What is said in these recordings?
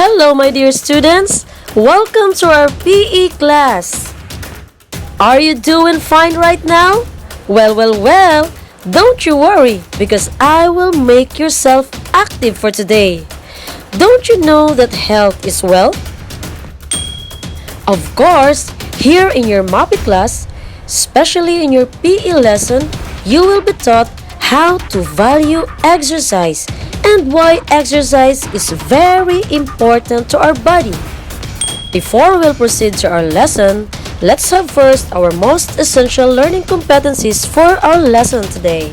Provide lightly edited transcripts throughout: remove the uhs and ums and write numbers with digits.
Hello, my dear students. Welcome to our PE class. Are you doing fine right now? Well. Don't you worry because I will make yourself active for today. Don't you know that health is wealth? Of course, here in your MAPEH class, especially in your PE lesson, you will be taught how to value exercise and why exercise is very important to our body. Before we'll proceed to our lesson, let's have first our most essential learning competencies for our lesson today.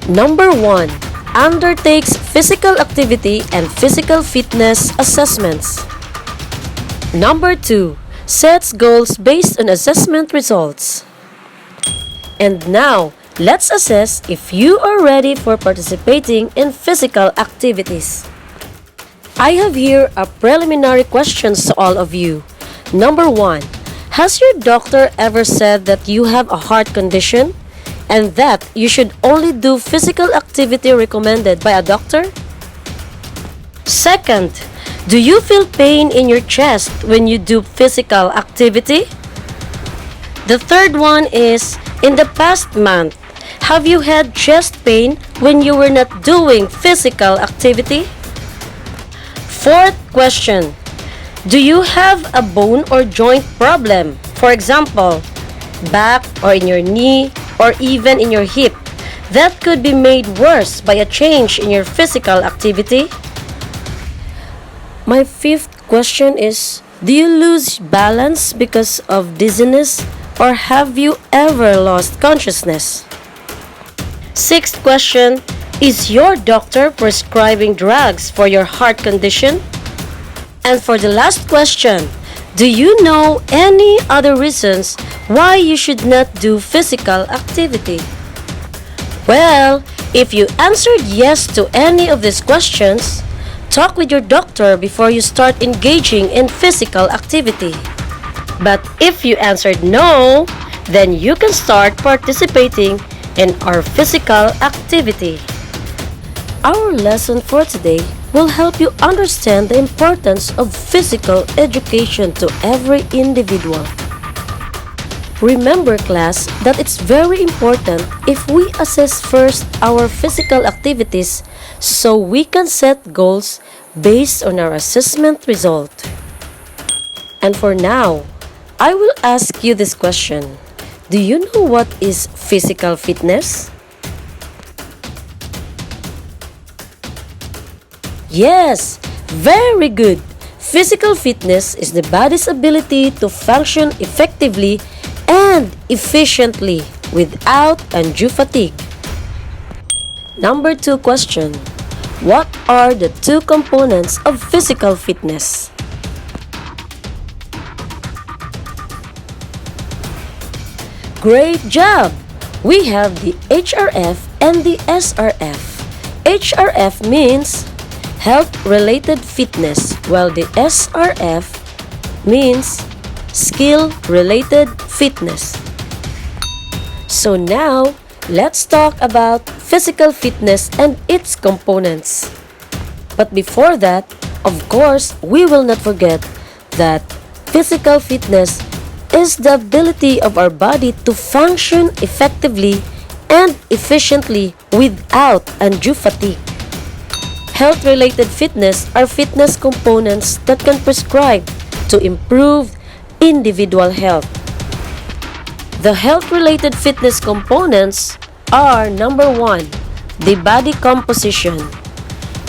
Number 1. Undertakes physical activity and physical fitness assessments. Number 2. Sets goals based on assessment results. And now, let's assess if you are ready for participating in physical activities. I have here a preliminary questions to all of you. Number 1. Has your doctor ever said that you have a heart condition and that you should only do physical activity recommended by a doctor? Second, do you feel pain in your chest when you do physical activity? The third one is, in the past month, have you had chest pain when you were not doing physical activity? Fourth question, do you have a bone or joint problem? For example, back or in your knee or even in your hip that could be made worse by a change in your physical activity? My fifth question is, do you lose balance because of dizziness or have you ever lost consciousness? Sixth question, is your doctor prescribing drugs for your heart condition? And for the last question, do you know any other reasons why you should not do physical activity? Well, if you answered yes to any of these questions, talk with your doctor before you start engaging in physical activity. But if you answered no, then you can start participating in our physical activity. Our lesson for today will help you understand the importance of physical education to every individual. Remember, class, that it's very important if we assess first our physical activities so we can set goals based on our assessment result. And for now, I will ask you this question. Do you know what is physical fitness? Yes, very good. Physical fitness is the body's ability to function effectively and efficiently without undue fatigue. Number 2 question. What are the two components of physical fitness? Great job! We have the HRF and the SRF. HRF means health-related fitness, while the SRF means skill-related fitness. So now, let's talk about physical fitness and its components. But before that, of course, we will not forget that physical fitness is the ability of our body to function effectively and efficiently without undue fatigue. Health-related fitness are fitness components that can prescribe to improve individual health. The health-related fitness components are number 1, the body composition.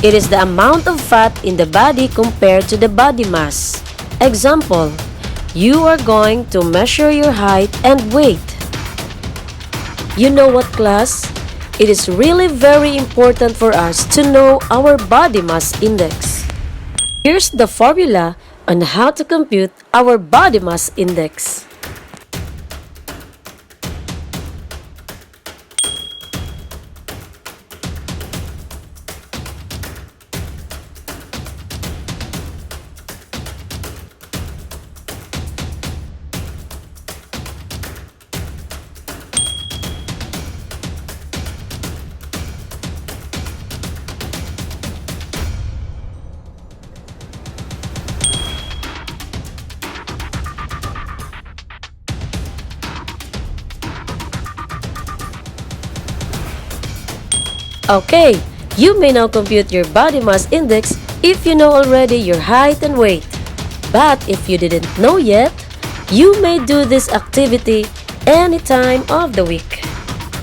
It is the amount of fat in the body compared to the body mass. Example, you are going to measure your height and weight. You know what, class? It is really very important for us to know our body mass index. Here's the formula on how to compute our body mass index. Okay, you may now compute your body mass index if you know already your height and weight. But if you didn't know yet, you may do this activity any time of the week.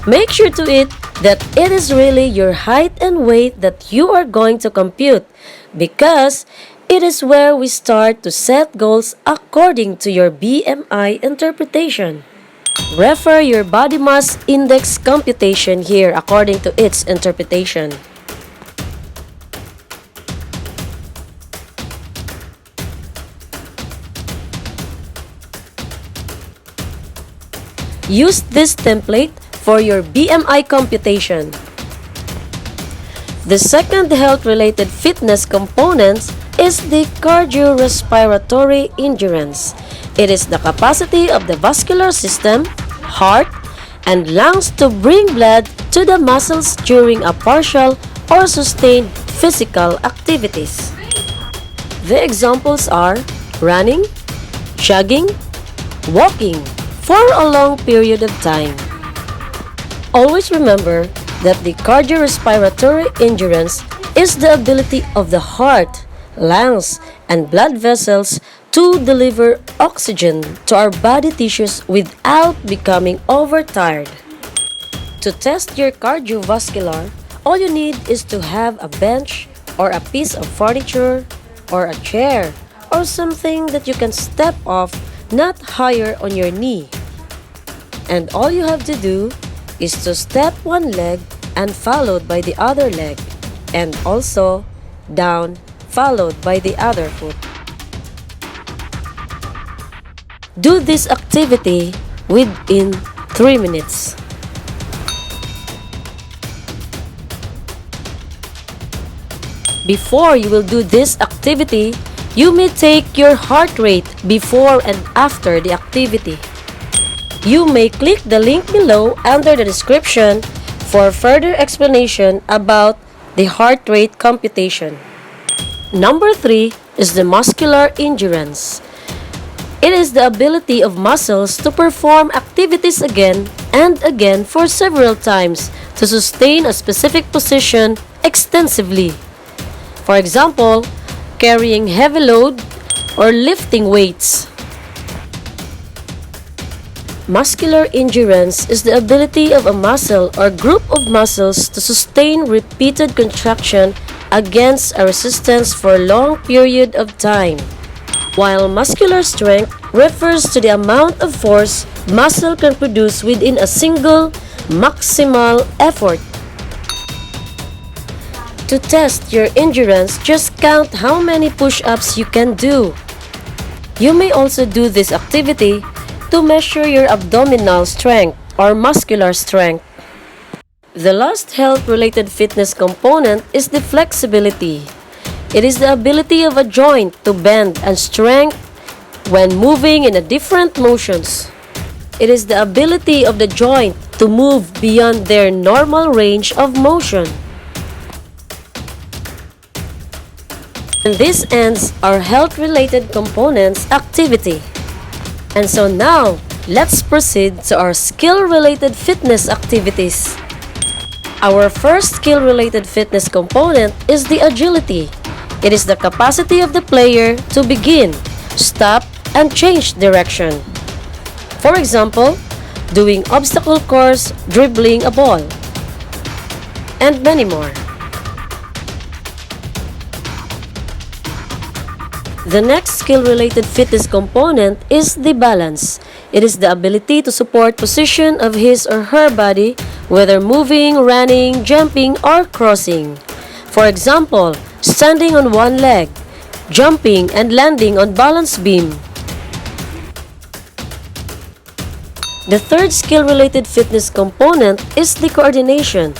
Make sure to it that it is really your height and weight that you are going to compute, because it is where we start to set goals according to your BMI interpretation. Refer your body mass index computation here according to its interpretation. Use this template for your BMI computation. The second health-related fitness component is the cardiorespiratory endurance. It is the capacity of the vascular system, heart, and lungs to bring blood to the muscles during a partial or sustained physical activities. The examples are running, jogging, walking for a long period of time. Always remember that the cardiorespiratory endurance is the ability of the heart, lungs, and blood vessels to deliver oxygen to our body tissues without becoming overtired. To test your cardiovascular, all you need is to have a bench or a piece of furniture or a chair or something that you can step off not higher on your knee. And all you have to do is to step one leg and followed by the other leg, and also down followed by the other foot. Do this activity within 3 minutes. Before you will do this activity, you may take your heart rate before and after the activity. You may click the link below under the description for further explanation about the heart rate computation. Number 3 is the muscular endurance. It is the ability of muscles to perform activities again and again for several times to sustain a specific position extensively. For example, carrying heavy load or lifting weights. Muscular endurance is the ability of a muscle or group of muscles to sustain repeated contraction against a resistance for a long period of time, while muscular strength refers to the amount of force muscle can produce within a single maximal effort. To test your endurance, just count how many push-ups you can do. You may also do this activity to measure your abdominal strength or muscular strength. The last health-related fitness component is the flexibility. It is the ability of a joint to bend and strength when moving in a different motions. It is the ability of the joint to move beyond their normal range of motion. And this ends our health-related components activity. And so now, let's proceed to our skill-related fitness activities. Our first skill-related fitness component is the agility. It is the capacity of the player to begin, stop, and change direction. For example, doing obstacle course, dribbling a ball, and many more. The next skill-related fitness component is the balance. It is the ability to support position of his or her body, whether moving, running, jumping, or crossing. For example, standing on one leg, jumping and landing on balance beam. The third skill-related fitness component is the coordination.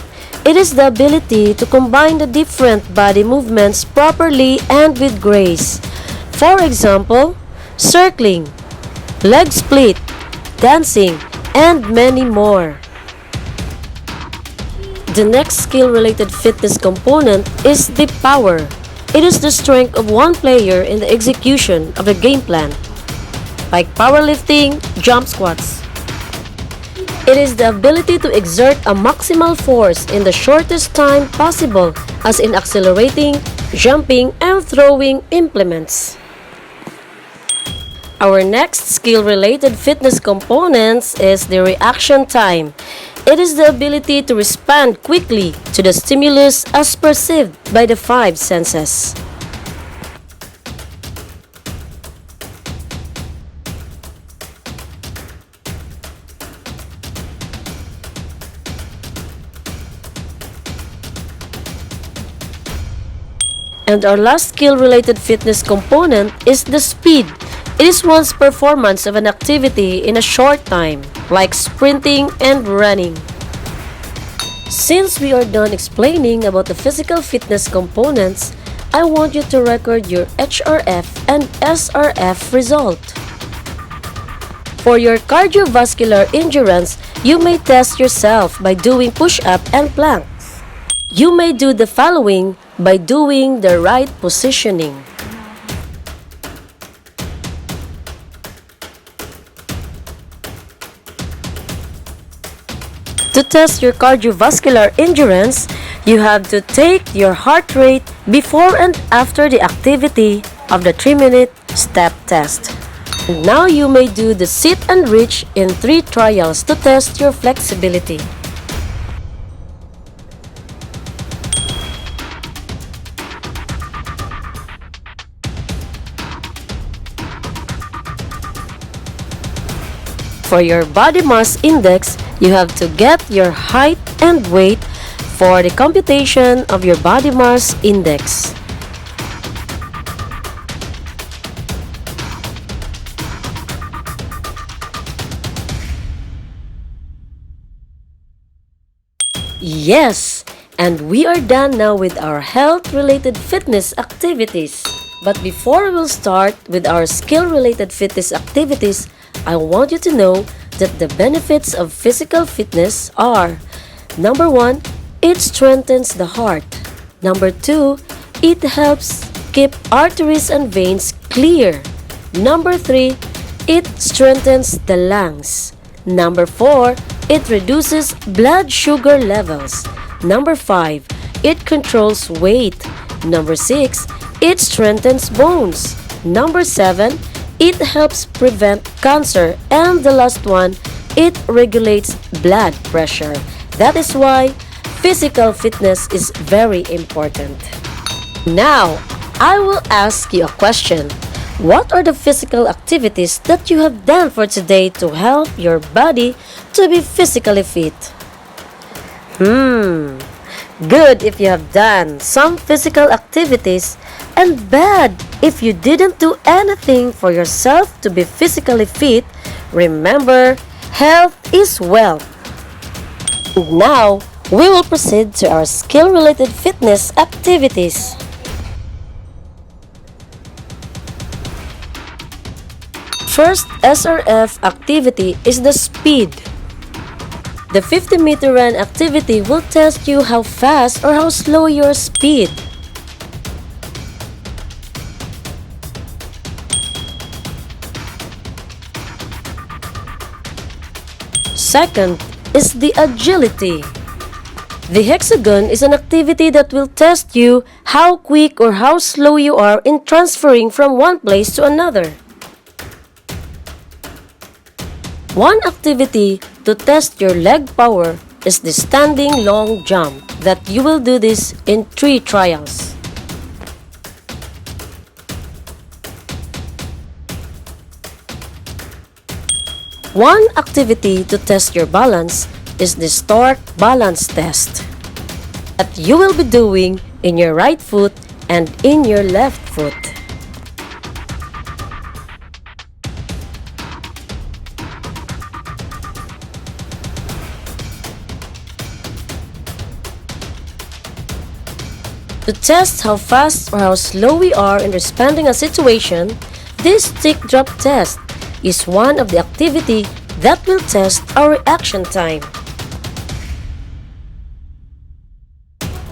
It is the ability to combine the different body movements properly and with grace. For example, circling, leg split, dancing, and many more. The next skill-related fitness component is the power. It is the strength of one player in the execution of a game plan, like powerlifting, jump squats. It is the ability to exert a maximal force in the shortest time possible, as in accelerating, jumping, and throwing implements. Our next skill-related fitness components is the reaction time. It is the ability to respond quickly to the stimulus as perceived by the five senses. And our last skill-related fitness component is the speed. It is one's performance of an activity in a short time, like sprinting and running. Since we are done explaining about the physical fitness components, I want you to record your HRF and SRF result. For your cardiovascular endurance, you may test yourself by doing push-up and planks. You may do the following by doing the right positioning. To test your cardiovascular endurance, you have to take your heart rate before and after the activity of the 3-minute step test. And now you may do the sit and reach in 3 trials to test your flexibility. For your body mass index, you have to get your height and weight for the computation of your body mass index. Yes, and we are done now with our health-related fitness activities. But before we'll start with our skill-related fitness activities, I want you to know that the benefits of physical fitness are: number 1, it strengthens the heart. Number 2, it helps keep arteries and veins clear. Number 3, it strengthens the lungs. Number 4, it reduces blood sugar levels. Number 5, it controls weight. Number 6, it strengthens bones. Number 7, it helps prevent cancer. And the last one, it regulates blood pressure. That is why physical fitness is very important. Now, I will ask you a question. What are the physical activities that you have done for today to help your body to be physically fit? Good if you have done some physical activities, and bad if you didn't do anything for yourself to be physically fit. Remember, health is wealth. Now, we will proceed to our skill-related fitness activities. First SRF activity is the speed. The 50-meter run activity will test you how fast or how slow your speed. Second is the agility. The hexagon is an activity that will test you how quick or how slow you are in transferring from one place to another. One activity to test your leg power is the standing long jump, that you will do this in 3 trials. One activity to test your balance is the stork balance test, that you will be doing in your right foot and in your left foot. To test how fast or how slow we are in responding a situation, this stick drop test is one of the activity that will test our reaction time.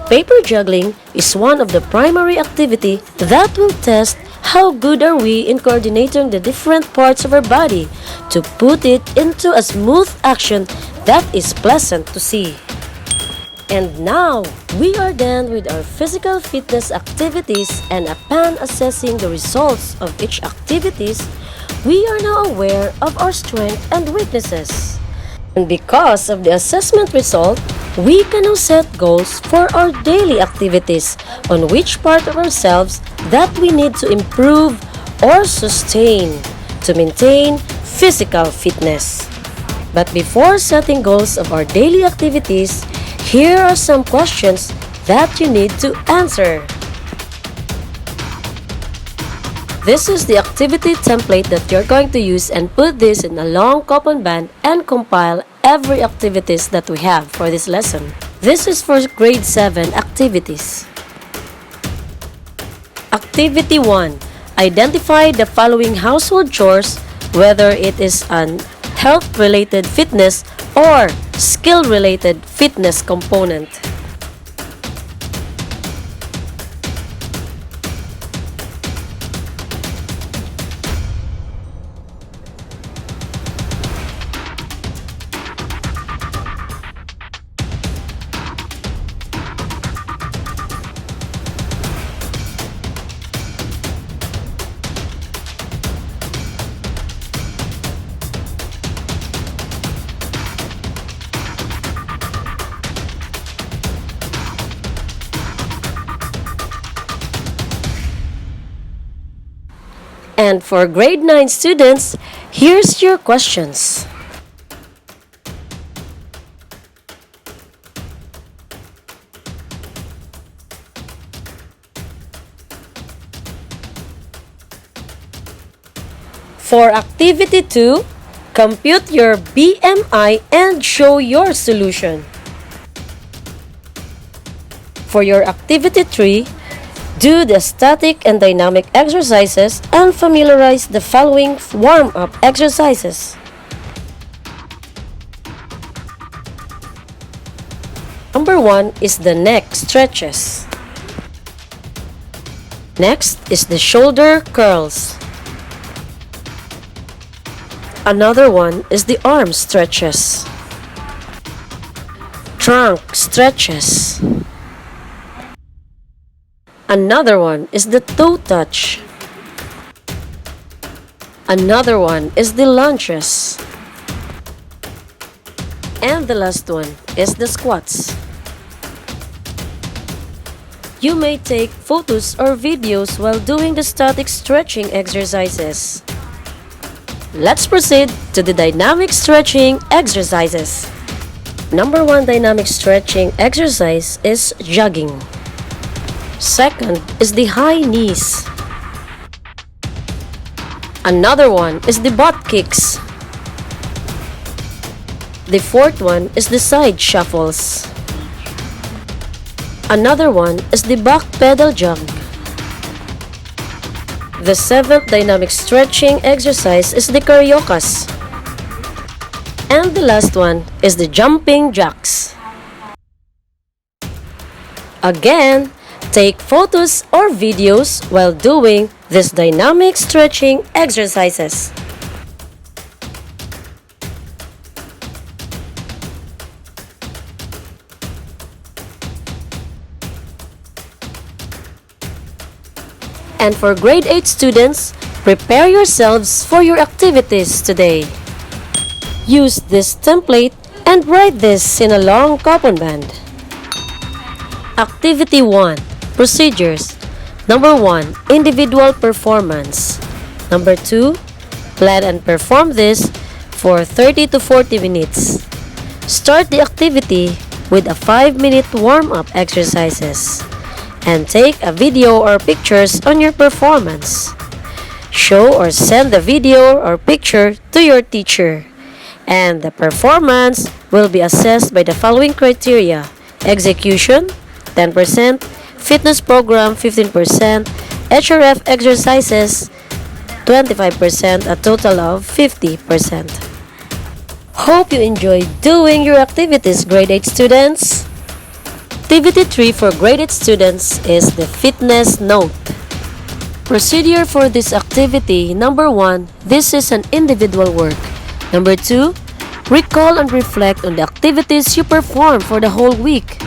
Paper juggling is one of the primary activity that will test how good are we in coordinating the different parts of our body to put it into a smooth action That is pleasant to see. And now, we are done with our physical fitness activities, and upon assessing the results of each activities, we are now aware of our strengths and weaknesses. And because of the assessment result, we can now set goals for our daily activities on which part of ourselves that we need to improve or sustain to maintain physical fitness. But before setting goals of our daily activities, here are some questions that you need to answer. This is the activity template that you're going to use, and put this in a long coupon band and compile every activities that we have for this lesson. This is for grade 7 activities. Activity 1. Identify the following household chores, whether it is an health-related fitness or skill-related fitness component. And for grade 9 students, here's your questions. For activity 2, compute your BMI and show your solution. For your activity 3, do the static and dynamic exercises and familiarize the following warm-up exercises. Number 1 is the neck stretches. Next is the shoulder curls. Another one is the arm stretches. Trunk stretches. Another one is the toe touch. Another one is the lunges. And the last one is the squats. You may take photos or videos while doing the static stretching exercises. Let's proceed to the dynamic stretching exercises. Number 1 dynamic stretching exercise is jogging. Second is the high knees. Another one is the butt kicks. The fourth one is the side shuffles. Another one is the back pedal jump. The 7th dynamic stretching exercise is the cariokas. And the last one is the jumping jacks. Again, take photos or videos while doing these dynamic stretching exercises. And for grade 8 students, prepare yourselves for your activities today. Use this template and write this in a long coupon band. Activity 1. Procedures. Number 1. Individual performance. Number 2. Plan and perform this for 30 to 40 minutes. Start the activity with a 5-minute warm-up exercises. And take a video or pictures on your performance. Show or send the video or picture to your teacher. And the performance will be assessed by the following criteria: execution, 10%, fitness program, 15%, HRF exercises, 25%, a total of 50%. Hope you enjoyed doing your activities, grade 8 students. Activity 3 for grade 8 students is the fitness note. Procedure for this activity: number 1, this is an individual work. Number 2, Recall and reflect on the activities you performed for the whole week.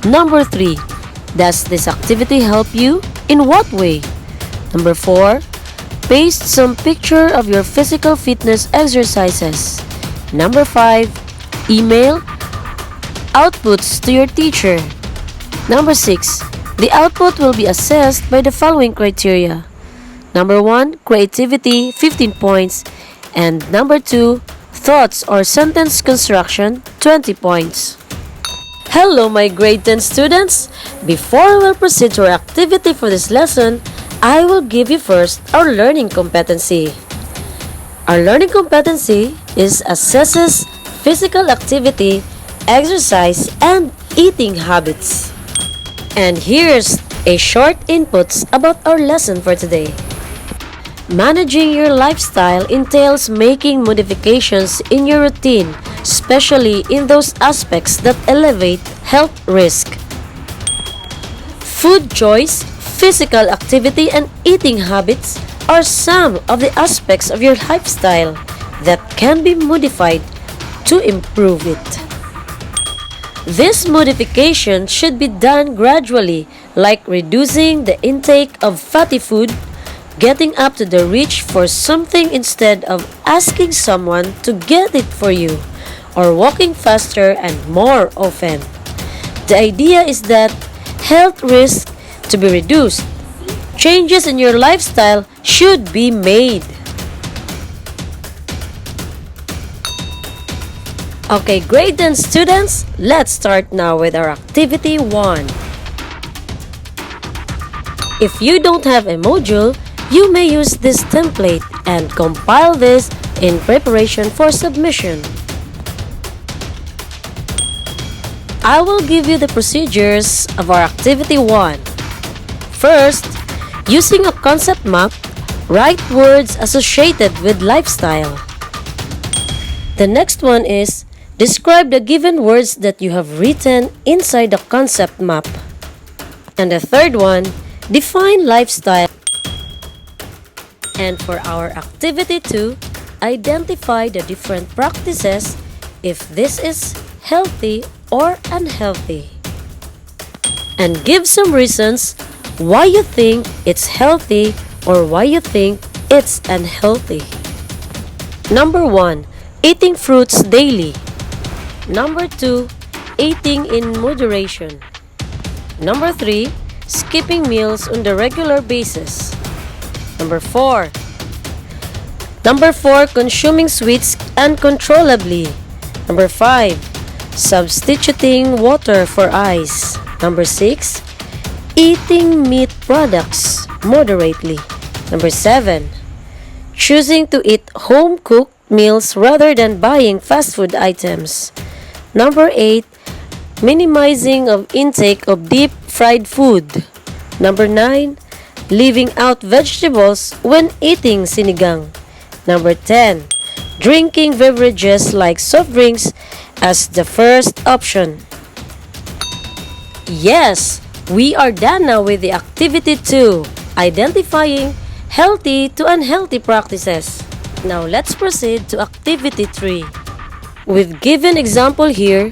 Number 3. Does this activity help you? In what way? Number 4. Paste some picture of your physical fitness exercises. Number 5. Email outputs to your teacher. Number 6. The output will be assessed by the following criteria. Number 1. Creativity, 15 points. And number 2. Thoughts or sentence construction, 20 points. Hello my grade 10 students! Before we will proceed to our activity for this lesson, I will give you first our learning competency. Our learning competency assesses physical activity, exercise, and eating habits. And here's a short inputs about our lesson for today. Managing your lifestyle entails making modifications in your routine, especially in those aspects that elevate health risk. Food choice, physical activity, and eating habits are some of the aspects of your lifestyle that can be modified to improve it. This modification should be done gradually, like reducing the intake of fatty food, getting up to the reach for something instead of asking someone to get it for you, or walking faster and more often. The idea is that health risks to be reduced. Changes in your lifestyle should be made. Okay, grade 10 students, let's start now with our activity 1. If you don't have a module, you may use this template and compile this in preparation for submission. I will give you the procedures of our activity 1. First, using a concept map, write words associated with lifestyle. The next one is describe the given words that you have written inside the concept map. And the third one, define lifestyle. And for our activity 2, identify the different practices if this is healthy or unhealthy. And give some reasons why you think it's healthy or why you think it's unhealthy. Number 1, eating fruits daily. Number 2, eating in moderation. Number 3, skipping meals on the regular basis. Number 4, consuming sweets uncontrollably. Number 5, substituting water for ice. Number 6, eating meat products moderately. Number 7, choosing to eat home-cooked meals rather than buying fast food items. Number 8, minimizing of intake of deep-fried food. Number 9, leaving out vegetables when eating sinigang. Number 10, drinking beverages like soft drinks as the first option. Yes, we are done now with the activity 2, identifying healthy to unhealthy practices. Now let's proceed to activity 3. With given example here,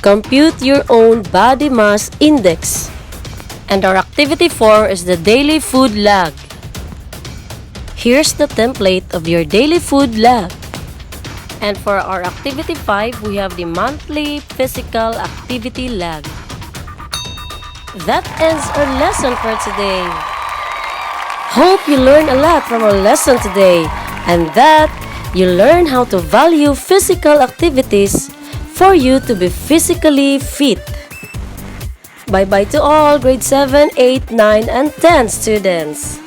compute your own body mass index. And our activity 4 is the daily food log. Here's the template of your daily food log. And for our activity 5, we have the monthly physical activity log. That ends our lesson for today. Hope you learned a lot from our lesson today and that you learn how to value physical activities for you to be physically fit. Bye-bye to all grade 7, 8, 9, and 10 students.